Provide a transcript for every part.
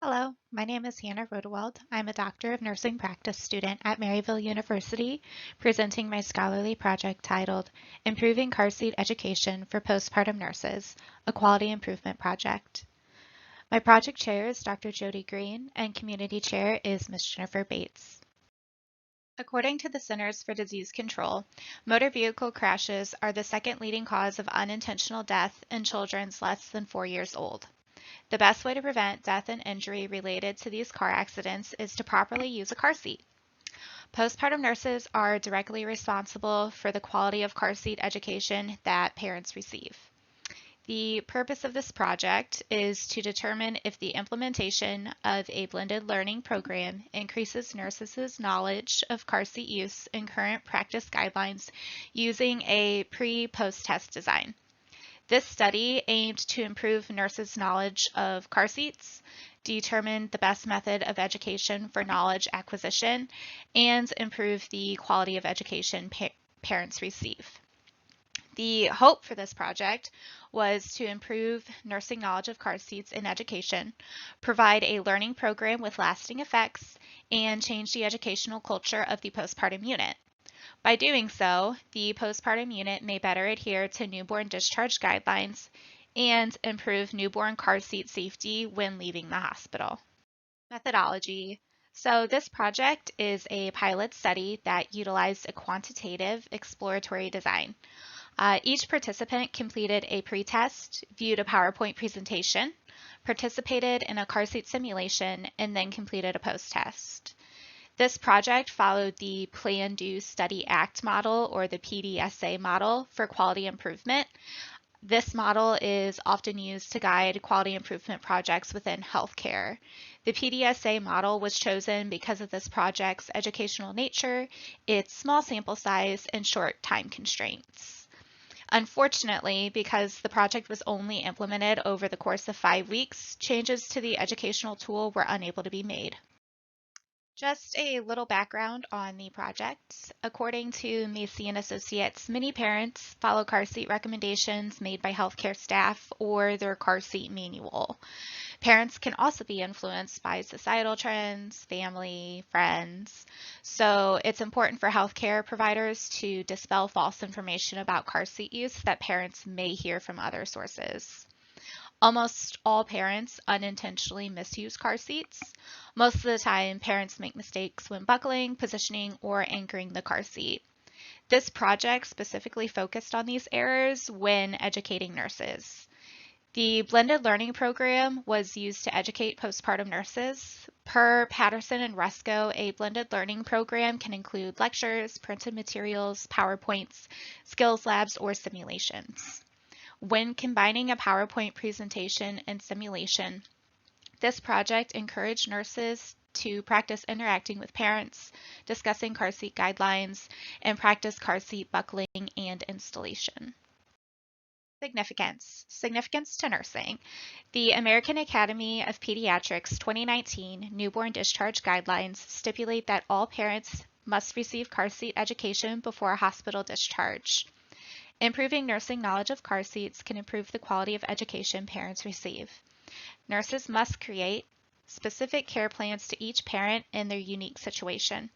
Hello, my name is Hannah Rodawald. I'm a Doctor of Nursing practice student at Maryville University, presenting my scholarly project titled Improving Car Seat Education for Postpartum Nurses, a Quality Improvement Project. My project chair is Dr. Jody Green, and community chair is Ms. Jennifer Bates. According to the Centers for Disease Control, motor vehicle crashes are the second leading cause of unintentional death in children less than 4 years old. The best way to prevent death and injury related to these car accidents is to properly use a car seat. Postpartum nurses are directly responsible for the quality of car seat education that parents receive. The purpose of this project is to determine if the implementation of a blended learning program increases nurses' knowledge of car seat use in current practice guidelines using a pre-post test design. This study aimed to improve nurses' knowledge of car seats, determine the best method of education for knowledge acquisition, and improve the quality of education parents receive. The hope for this project was to improve nursing knowledge of car seats in education, provide a learning program with lasting effects, and change the educational culture of the postpartum unit. By doing so, the postpartum unit may better adhere to newborn discharge guidelines and improve newborn car seat safety when leaving the hospital. Methodology. So this project is a pilot study that utilized a quantitative exploratory design. Each participant completed a pretest, viewed a PowerPoint presentation, participated in a car seat simulation, and then completed a post-test. This project followed the Plan, Do, Study, Act model, or the PDSA model, for quality improvement. This model is often used to guide quality improvement projects within healthcare. The PDSA model was chosen because of this project's educational nature, its small sample size, and short time constraints. Unfortunately, because the project was only implemented over the course of 5 weeks, changes to the educational tool were unable to be made. Just a little background on the project. According to Macy and Associates, many parents follow car seat recommendations made by healthcare staff or their car seat manual. Parents can also be influenced by societal trends, family, friends. So it's important for healthcare providers to dispel false information about car seat use that parents may hear from other sources. Almost all parents unintentionally misuse car seats. Most of the time, parents make mistakes when buckling, positioning, or anchoring the car seat. This project specifically focused on these errors when educating nurses. The blended learning program was used to educate postpartum nurses. Per Patterson and Resco, a blended learning program can include lectures, printed materials, PowerPoints, skills labs, or simulations. When combining a PowerPoint presentation and simulation, this project encouraged nurses to practice interacting with parents, discussing car seat guidelines, and practice car seat buckling and installation. Significance. Significance to nursing. The American Academy of Pediatrics 2019 Newborn Discharge Guidelines stipulate that all parents must receive car seat education before a hospital discharge. Improving nursing knowledge of car seats can improve the quality of education parents receive. Nurses must create specific care plans to each parent in their unique situation.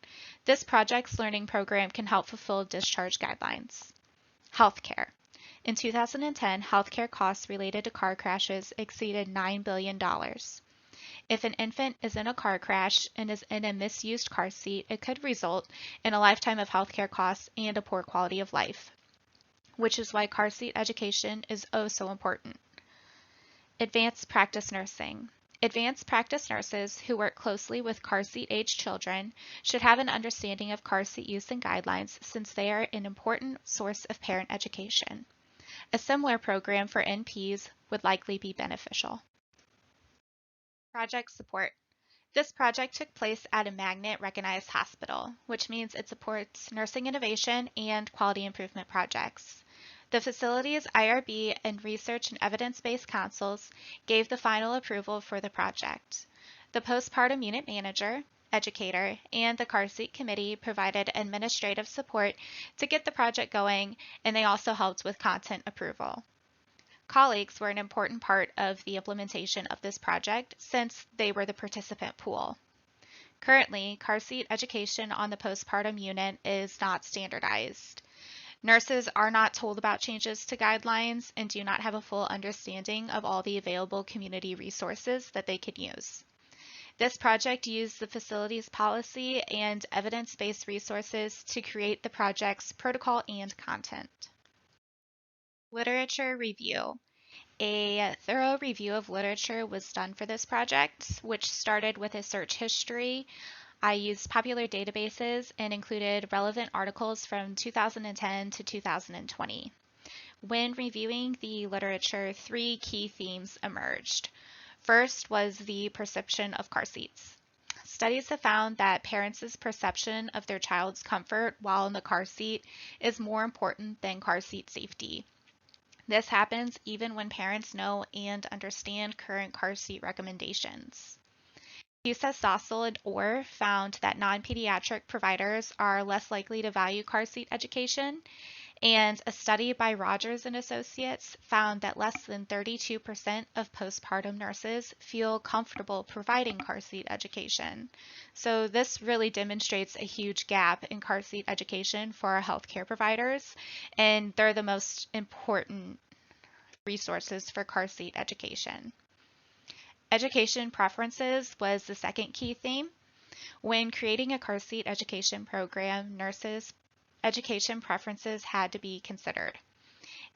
This project's learning program can help fulfill discharge guidelines. Healthcare. In 2010, healthcare costs related to car crashes exceeded $9 billion. If an infant is in a car crash and is in a misused car seat, it could result in a lifetime of healthcare costs and a poor quality of life, which is why car seat education is oh so important. Advanced practice nursing. Advanced practice nurses who work closely with car seat age children should have an understanding of car seat use and guidelines since they are an important source of parent education. A similar program for NPs would likely be beneficial. Project support. This project took place at a magnet-recognized hospital, which means it supports nursing innovation and quality improvement projects. The facility's IRB and research and evidence-based councils gave the final approval for the project. The postpartum unit manager, educator, and the car seat committee provided administrative support to get the project going, and they also helped with content approval. Colleagues were an important part of the implementation of this project since they were the participant pool. Currently, car seat education on the postpartum unit is not standardized. Nurses are not told about changes to guidelines and do not have a full understanding of all the available community resources that they could use. This project used the facilities policy and evidence-based resources to create the project's protocol and content. Literature review. A thorough review of literature was done for this project, which started with a search history. I used popular databases and included relevant articles from 2010 to 2020. When reviewing the literature, 3 key themes emerged. First was the perception of car seats. Studies have found that parents' perception of their child's comfort while in the car seat is more important than car seat safety. This happens even when parents know and understand current car seat recommendations. Stossel and Orr found that non-pediatric providers are less likely to value car seat education, and a study by Rogers and Associates found that less than 32% of postpartum nurses feel comfortable providing car seat education. So this really demonstrates a huge gap in car seat education for our healthcare providers, and they're the most important resources for car seat education. Education preferences was the second key theme. When creating a car seat education program, nurses' education preferences had to be considered.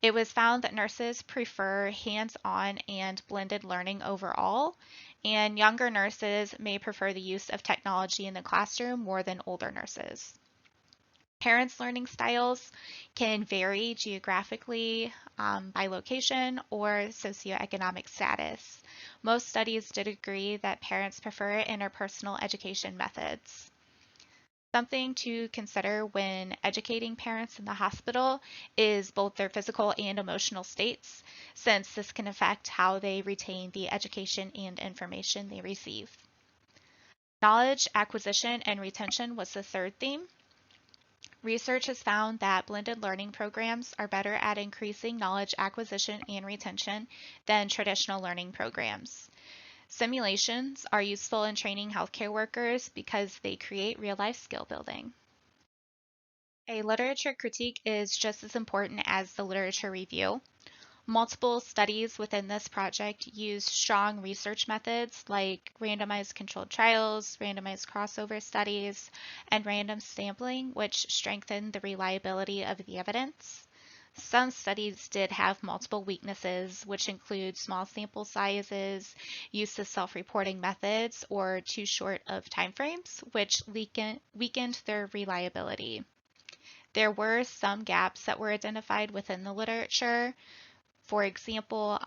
It was found that nurses prefer hands-on and blended learning overall, and younger nurses may prefer the use of technology in the classroom more than older nurses. Parents' learning styles can vary geographically by location or socioeconomic status. Most studies did agree that parents prefer interpersonal education methods. Something to consider when educating parents in the hospital is both their physical and emotional states, since this can affect how they retain the education and information they receive. Knowledge acquisition and retention was the third theme. Research has found that blended learning programs are better at increasing knowledge acquisition and retention than traditional learning programs. Simulations are useful in training healthcare workers because they create real-life skill building. A literature critique is just as important as the literature review. Multiple studies within this project used strong research methods like randomized controlled trials, randomized crossover studies, and random sampling, which strengthened the reliability of the evidence. Some studies did have multiple weaknesses, which include small sample sizes, use of self-reporting methods, or too short of timeframes, which weakened their reliability. There were some gaps that were identified within the literature. For example,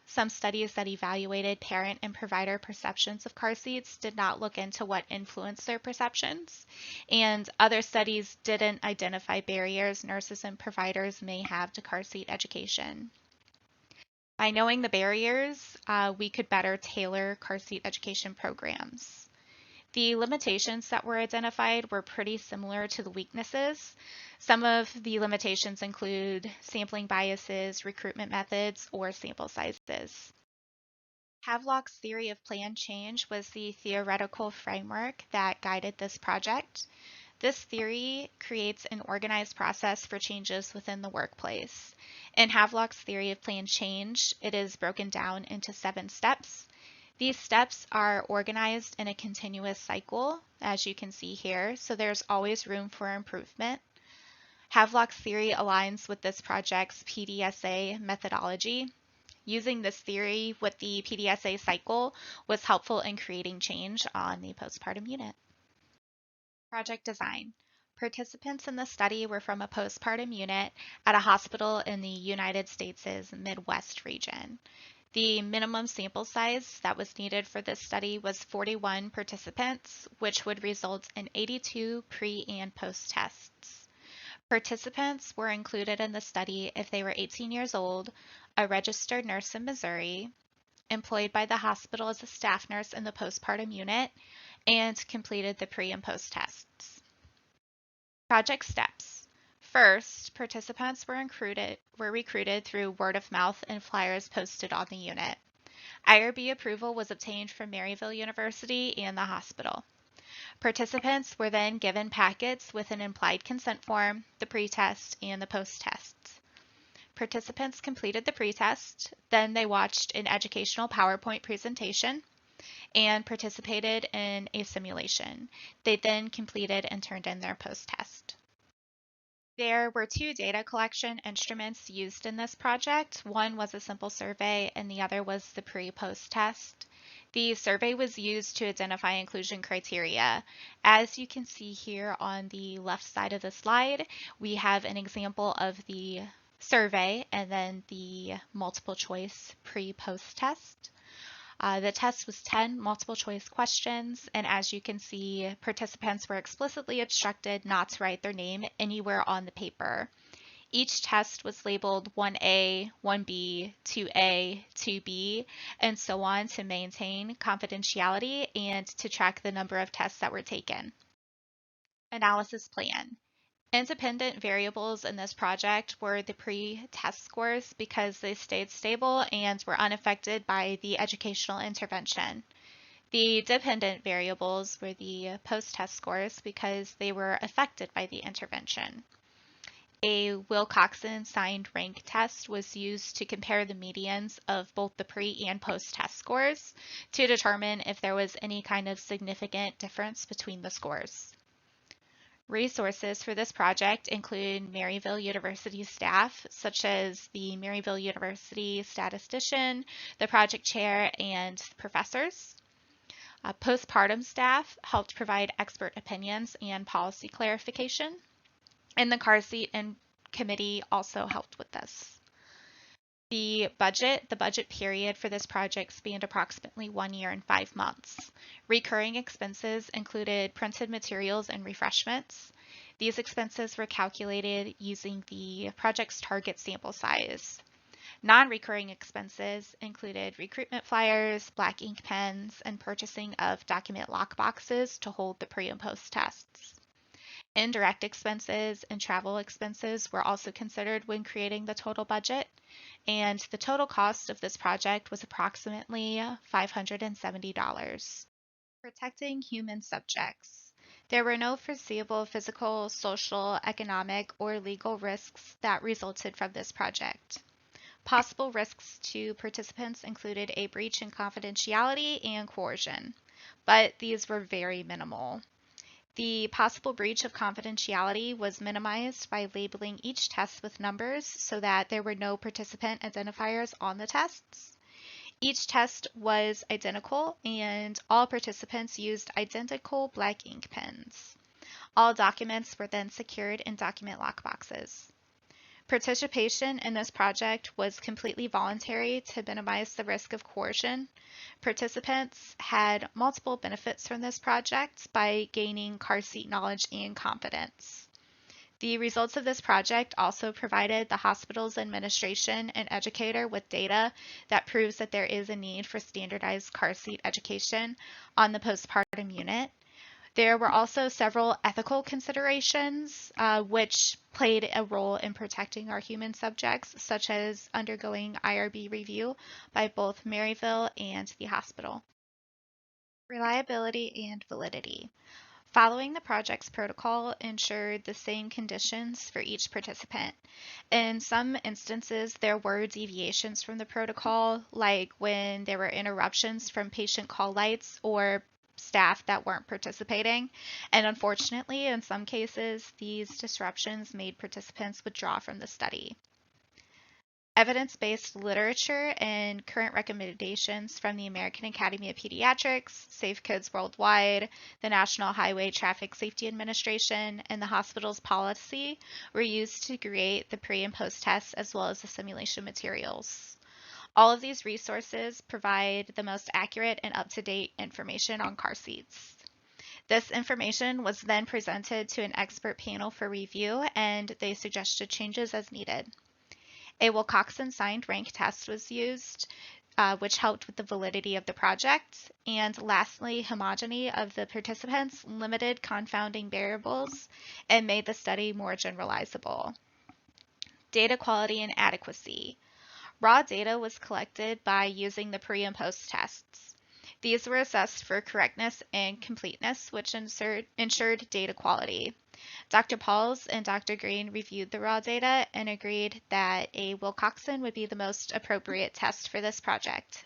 some studies that evaluated parent and provider perceptions of car seats did not look into what influenced their perceptions, and other studies didn't identify barriers nurses and providers may have to car seat education. By knowing the barriers, we could better tailor car seat education programs. The limitations that were identified were pretty similar to the weaknesses. Some of the limitations include sampling biases, recruitment methods, or sample sizes. Havelock's theory of plan change was the theoretical framework that guided this project. This theory creates an organized process for changes within the workplace. In Havelock's theory of plan change, it is broken down into 7 steps. These steps are organized in a continuous cycle, as you can see here, so there's always room for improvement. Havelock's theory aligns with this project's PDSA methodology. Using this theory with the PDSA cycle was helpful in creating change on the postpartum unit. Project design. Participants in the study were from a postpartum unit at a hospital in the United States' Midwest region. The minimum sample size that was needed for this study was 41 participants, which would result in 82 pre- and post-tests. Participants were included in the study if they were 18 years old, a registered nurse in Missouri, employed by the hospital as a staff nurse in the postpartum unit, and completed the pre- and post-tests. Project steps. First, participants were recruited through word of mouth and flyers posted on the unit. IRB approval was obtained from Maryville University and the hospital. Participants were then given packets with an implied consent form, the pretest, and the post-tests. Participants completed the pretest, then they watched an educational PowerPoint presentation and participated in a simulation. They then completed and turned in their post-test. There were two data collection instruments used in this project. One was a simple survey and the other was the pre-post test. The survey was used to identify inclusion criteria. As you can see here on the left side of the slide, we have an example of the survey and then the multiple choice pre-post test. The test was 10 multiple choice questions, and as you can see, participants were explicitly instructed not to write their name anywhere on the paper. Each test was labeled 1A, 1B, 2A, 2B, and so on to maintain confidentiality and to track the number of tests that were taken. Analysis plan. Independent variables in this project were the pre-test scores because they stayed stable and were unaffected by the educational intervention. The dependent variables were the post-test scores because they were affected by the intervention. A Wilcoxon signed rank test was used to compare the medians of both the pre and post-test scores to determine if there was any kind of significant difference between the scores. Resources for this project include Maryville University staff, such as the Maryville University statistician, the project chair, and professors. Postpartum staff helped provide expert opinions and policy clarification, and the car seat and committee also helped with this. The budget period for this project spanned approximately 1 year and 5 months. Recurring expenses included printed materials and refreshments. These expenses were calculated using the project's target sample size. Non-recurring expenses included recruitment flyers, black ink pens, and purchasing of document lock boxes to hold the pre and post tests. Indirect expenses and travel expenses were also considered when creating the total budget, and the total cost of this project was approximately $570. Protecting human subjects. There were no foreseeable physical, social, economic, or legal risks that resulted from this project. Possible risks to participants included a breach in confidentiality and coercion, but these were very minimal. The possible breach of confidentiality was minimized by labeling each test with numbers so that there were no participant identifiers on the tests. Each test was identical and all participants used identical black ink pens. All documents were then secured in document lockboxes. Participation in this project was completely voluntary to minimize the risk of coercion. Participants had multiple benefits from this project by gaining car seat knowledge and confidence. The results of this project also provided the hospital's administration and educator with data that proves that there is a need for standardized car seat education on the postpartum unit. There were also several ethical considerations which played a role in protecting our human subjects, such as undergoing IRB review by both Maryville and the hospital. Reliability and validity. Following the project's protocol ensured the same conditions for each participant. In some instances, there were deviations from the protocol, like when there were interruptions from patient call lights or staff that weren't participating, and unfortunately, in some cases, these disruptions made participants withdraw from the study. Evidence-based literature and current recommendations from the American Academy of Pediatrics, Safe Kids Worldwide, the National Highway Traffic Safety Administration, and the hospital's policy were used to create the pre- and post-tests as well as the simulation materials. All of these resources provide the most accurate and up-to-date information on car seats. This information was then presented to an expert panel for review, and they suggested changes as needed. A Wilcoxon signed rank test was used. which helped with the validity of the project. And lastly, homogeny of the participants limited confounding variables and made the study more generalizable. Data quality and adequacy. Raw data was collected by using the pre and post tests. These were assessed for correctness and completeness, which ensured data quality. Dr. Pauls and Dr. Green reviewed the raw data and agreed that a Wilcoxon would be the most appropriate test for this project.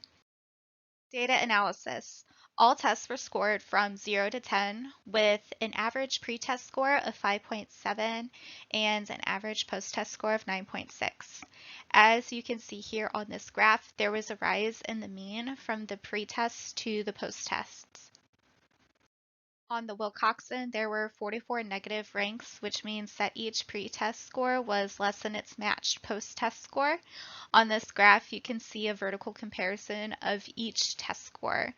Data analysis. All tests were scored from 0 to 10 with an average pretest score of 5.7 and an average post-test score of 9.6. As you can see here on this graph, there was a rise in the mean from the pretest to the post-tests. On the Wilcoxon, there were 44 negative ranks, which means that each pretest score was less than its matched post-test score. On this graph, you can see a vertical comparison of each test score.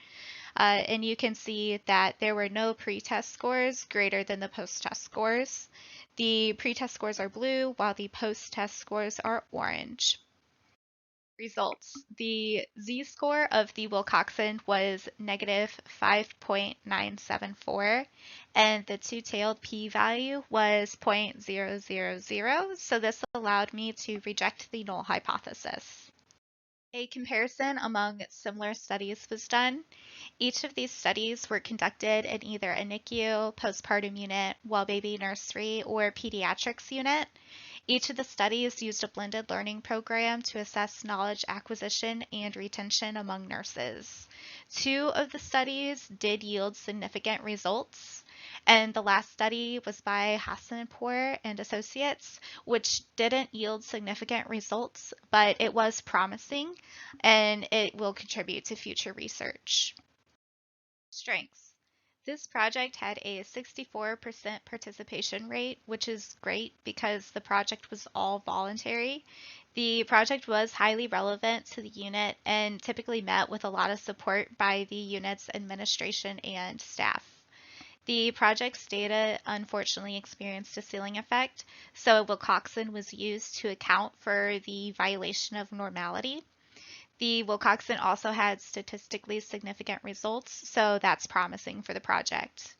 And you can see that there were no pretest scores greater than the post-test scores. The pretest scores are blue, while the post-test scores are orange. Results. The z-score of the Wilcoxon was negative 5.974, and the two-tailed p-value was 0.000, so this allowed me to reject the null hypothesis. A comparison among similar studies was done. Each of these studies were conducted in either a NICU, postpartum unit, well baby nursery, or pediatrics unit. Each of the studies used a blended learning program to assess knowledge acquisition and retention among nurses. 2 of the studies did yield significant results, and the last study was by Hassanpour and Associates, which didn't yield significant results, but it was promising, and it will contribute to future research. Strengths. This project had a 64% participation rate, which is great because the project was all voluntary. The project was highly relevant to the unit and typically met with a lot of support by the unit's administration and staff. The project's data unfortunately experienced a ceiling effect, so Wilcoxon was used to account for the violation of normality. The Wilcoxon also had statistically significant results, so that's promising for the project.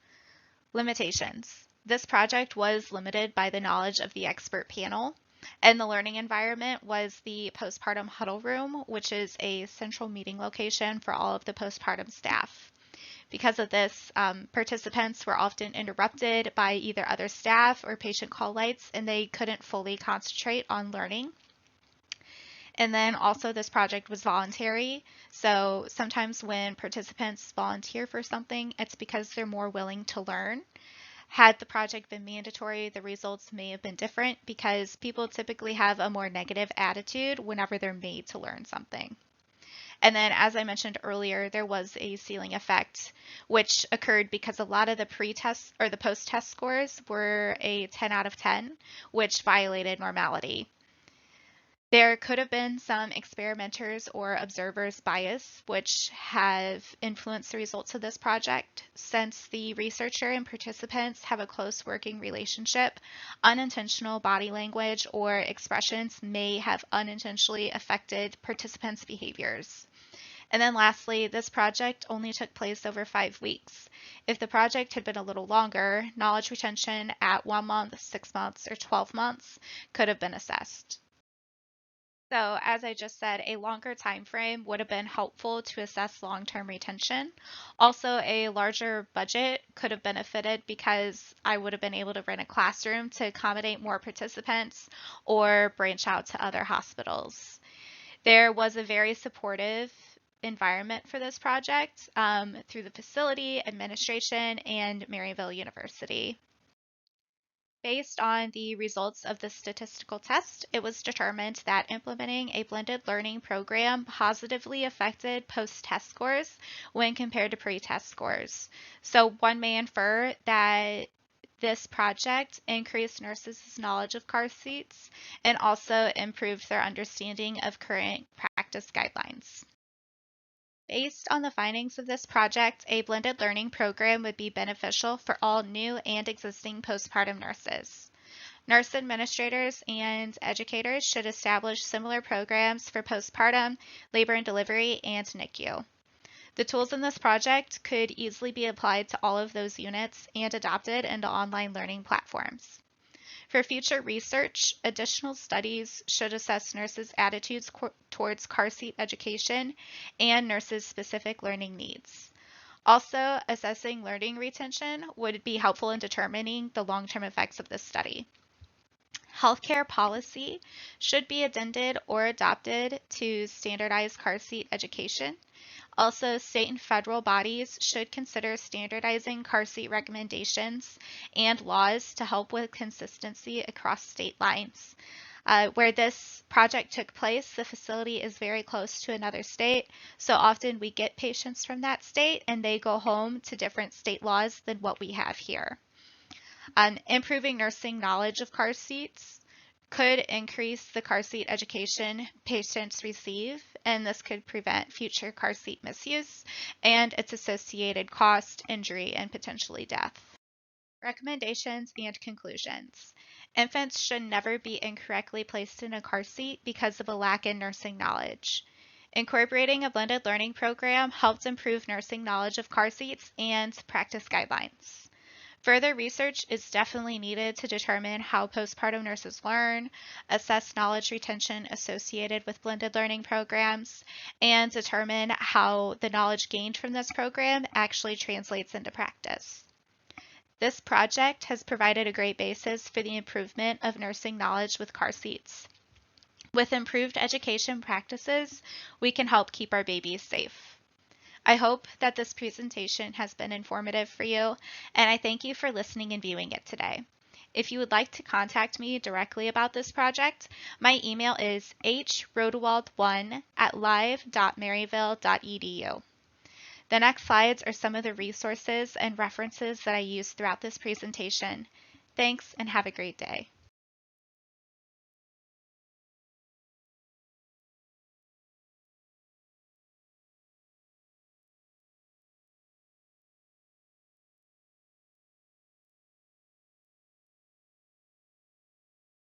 Limitations. This project was limited by the knowledge of the expert panel, and the learning environment was the postpartum huddle room, which is a central meeting location for all of the postpartum staff. Because of this, participants were often interrupted by either other staff or patient call lights, and they couldn't fully concentrate on learning. And then also this project was voluntary. So sometimes when participants volunteer for something, it's because they're more willing to learn. Had the project been mandatory, the results may have been different because people typically have a more negative attitude whenever they're made to learn something. And then, as I mentioned earlier, there was a ceiling effect, which occurred because a lot of the pre-test or the post-test scores were a 10 out of 10, which violated normality. There could have been some experimenters or observers' bias, which have influenced the results of this project. Since the researcher and participants have a close working relationship, unintentional body language or expressions may have unintentionally affected participants' behaviors. And then lastly, this project only took place over 5 weeks. If the project had been a little longer, knowledge retention at 1 month, 6 months, or 12 months could have been assessed. So as I just said, a longer time frame would have been helpful to assess long-term retention. Also, a larger budget could have benefited because I would have been able to rent a classroom to accommodate more participants or branch out to other hospitals. There was a very supportive environment for this project through the facility, administration, and Maryville University. Based on the results of the statistical test, it was determined that implementing a blended learning program positively affected post-test scores when compared to pre-test scores. So one may infer that this project increased nurses' knowledge of car seats and also improved their understanding of current practice guidelines. Based on the findings of this project, a blended learning program would be beneficial for all new and existing postpartum nurses. Nurse administrators and educators should establish similar programs for postpartum, labor and delivery, and NICU. The tools in this project could easily be applied to all of those units and adopted into online learning platforms. For future research, additional studies should assess nurses' attitudes towards car seat education and nurses' specific learning needs. Also, assessing learning retention would be helpful in determining the long-term effects of this study. Healthcare policy should be addended or adopted to standardize car seat education. Also, state and federal bodies should consider standardizing car seat recommendations and laws to help with consistency across state lines. Where this project took place, the facility is very close to another state, so often we get patients from that state and they go home to different state laws than what we have here. Improving nursing knowledge of car seats could increase the car seat education patients receive, and this could prevent future car seat misuse and its associated cost, injury, and potentially death. Recommendations and conclusions. Infants should never be incorrectly placed in a car seat because of a lack in nursing knowledge. Incorporating a blended learning program helps improve nursing knowledge of car seats and practice guidelines. Further research is definitely needed to determine how postpartum nurses learn, assess knowledge retention associated with blended learning programs, and determine how the knowledge gained from this program actually translates into practice. This project has provided a great basis for the improvement of nursing knowledge with car seats. With improved education practices, we can help keep our babies safe. I hope that this presentation has been informative for you, and I thank you for listening and viewing it today. If you would like to contact me directly about this project, my email is hrodawald1@live.maryville.edu. The next slides are some of the resources and references that I used throughout this presentation. Thanks and have a great day.